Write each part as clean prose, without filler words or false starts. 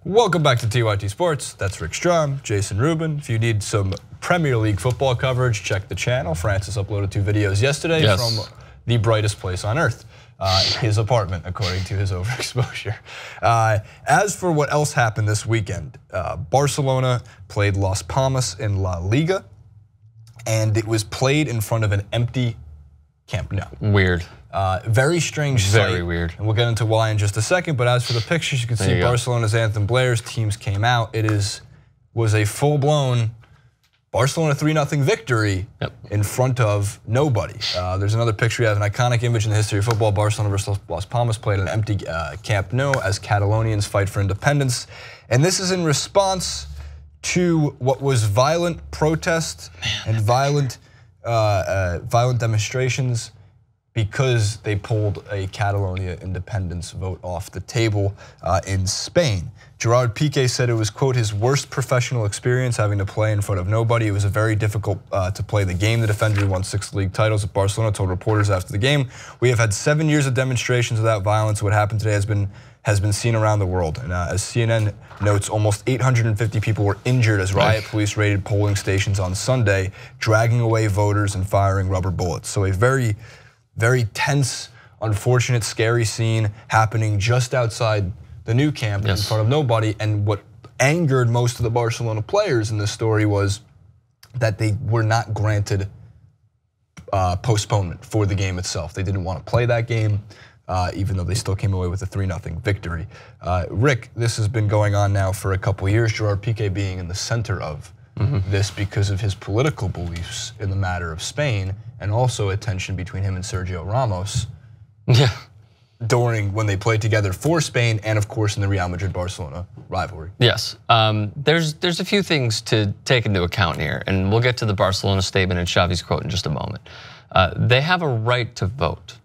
Welcome back to TYT Sports. That's Rick Strom, Jason Rubin. If you need some Premier League football coverage, check the channel. Francis uploaded 2 videos yesterday from the brightest place on earth, his apartment, according to his overexposure. As for what else happened this weekend, Barcelona played Las Palmas in La Liga, and it was played in front of an empty Camp Nou. Weird. Very strange sight. Very weird. And we'll get into why in just a second, but as for the pictures, you can see Barcelona's anthem blares, teams came out. It was a full-blown Barcelona 3-0 victory in front of nobody. There's another picture, we have an iconic image in the history of football. Barcelona versus Las Palmas played an empty Camp Nou as Catalonians fight for independence. And this is in response to what was violent protests and violent demonstrations because they pulled a Catalonia independence vote off the table in Spain. Gerard Piqué said it was, quote, his worst professional experience having to play in front of nobody. It was very difficult to play the game. The defender who won 6 league titles at Barcelona told reporters after the game, we have had 7 years of demonstrations without violence. What happened today has been seen around the world. And as CNN notes, almost 850 people were injured as riot police raided polling stations on Sunday, dragging away voters and firing rubber bullets. So a very tense, unfortunate, scary scene happening just outside the new camp in front of nobody. And what angered most of the Barcelona players in this story was that they were not granted postponement for the game itself. They didn't want to play that game, even though they still came away with a 3-0 victory. Rick, this has been going on now for a couple years, Gerard Piqué being in the center of this because of his political beliefs in the matter of Spain, and also a tension between him and Sergio Ramos during when they played together for Spain, and of course in the Real Madrid-Barcelona rivalry. Yes, there's a few things to take into account here, and we'll get to the Barcelona statement and Xavi's quote in just a moment. They have a right to vote.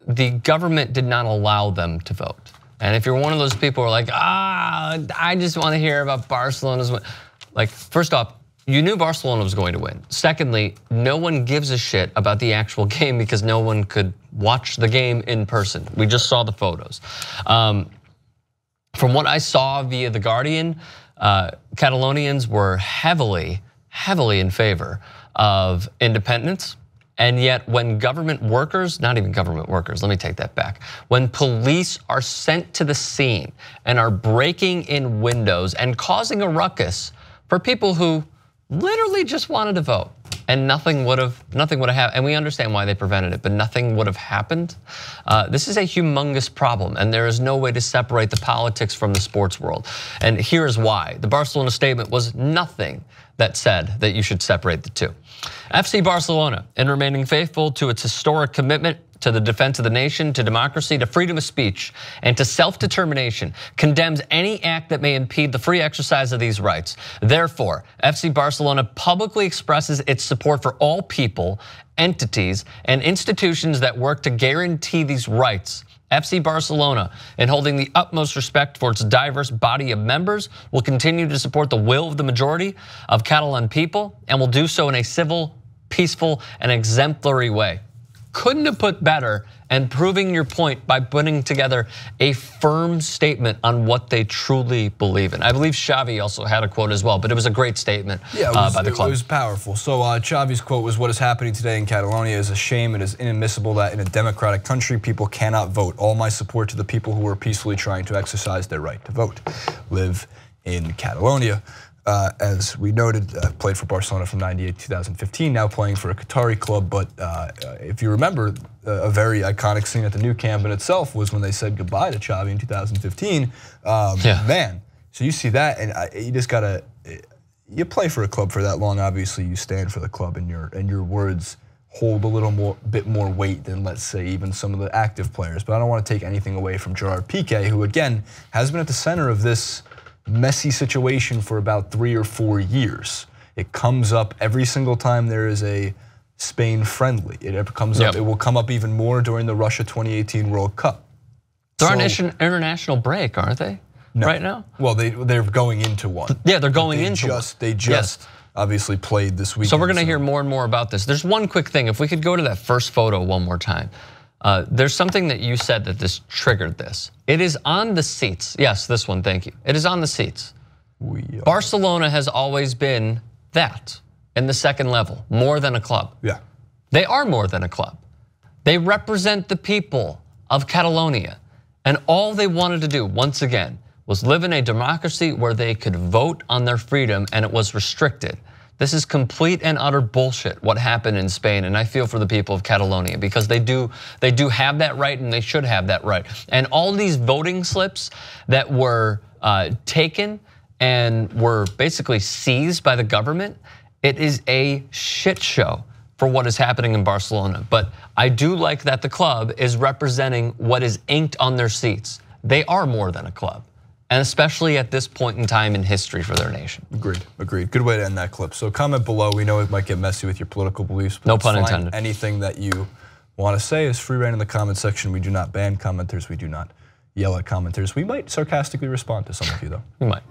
The government did not allow them to vote. And if you're one of those people who are like, I just want to hear about Barcelona's win. Like, first off, you knew Barcelona was going to win. Secondly, no one gives a shit about the actual game because no one could watch the game in person. We just saw the photos. From what I saw via The Guardian, Catalonians were heavily in favor of independence. And yet when government workers, not even government workers, let me take that back. When police are sent to the scene and are breaking in windows and causing a ruckus for people who literally just wanted to vote, and nothing would have happened. And we understand why they prevented it, but nothing would have happened. This is a humongous problem, and there is no way to separate the politics from the sports world. And here's why. The Barcelona statement was nothing that said that you should separate the two. FC Barcelona, in remaining faithful to its historic commitment to the defense of the nation, to democracy, to freedom of speech, and to self-determination, condemns any act that may impede the free exercise of these rights. Therefore, FC Barcelona publicly expresses its support for all people, entities, and institutions that work to guarantee these rights. FC Barcelona, in holding the utmost respect for its diverse body of members, will continue to support the will of the majority of Catalan people, and will do so in a civil, peaceful, and exemplary way. Couldn't have put better, and proving your point by putting together a firm statement on what they truly believe in. I believe Xavi also had a quote as well, but it was a great statement by the club. It was powerful. So Xavi's quote was, what is happening today in Catalonia is a shame. It is inadmissible that in a democratic country, people cannot vote. All my support to the people who are peacefully trying to exercise their right to vote. Live in Catalonia. As we noted, played for Barcelona from '98 to 2015, now playing for a Qatari club. But if you remember, a very iconic scene at the new camp in itself was when they said goodbye to Xavi in 2015. Man, so you see that, and you just gotta, you play for a club for that long, obviously you stand for the club, and your words hold a bit more weight than, let's say, even some of the active players. But I don't want to take anything away from Gerard Piqué, who again has been at the center of this messy situation for about 3 or 4 years. It comes up every single time there is a Spain friendly. It comes up. It will come up even more during the Russia 2018 World Cup. They're on an international break, aren't they? No. Right now? Well, they're going into one. Yeah, they're going into one. They just obviously played this weekend. So we're going to hear more and more about this. There's one quick thing. If we could go to that first photo one more time. There's something that you said that this triggered this. It is on the seats. Yes, this one, thank you. It is on the seats. Barcelona has always been that in the second level, more than a club. Yeah. They are more than a club. They represent the people of Catalonia. And all they wanted to do, once again, was live in a democracy where they could vote on their freedom and it was restricted. This is complete and utter bullshit what happened in Spain, and I feel for the people of Catalonia because they do have that right and they should have that right. And all these voting slips that were taken and were basically seized by the government, it is a shit show for what is happening in Barcelona. But I do like that the club is representing what is inked on their seats. They are more than a club, and especially at this point in time in history for their nation. Agreed, agreed. Good way to end that clip. So comment below. We know it might get messy with your political beliefs, but no pun intended. Anything that you want to say is free reign in the comment section. We do not ban commenters. We do not yell at commenters. We might sarcastically respond to some of you though. We might.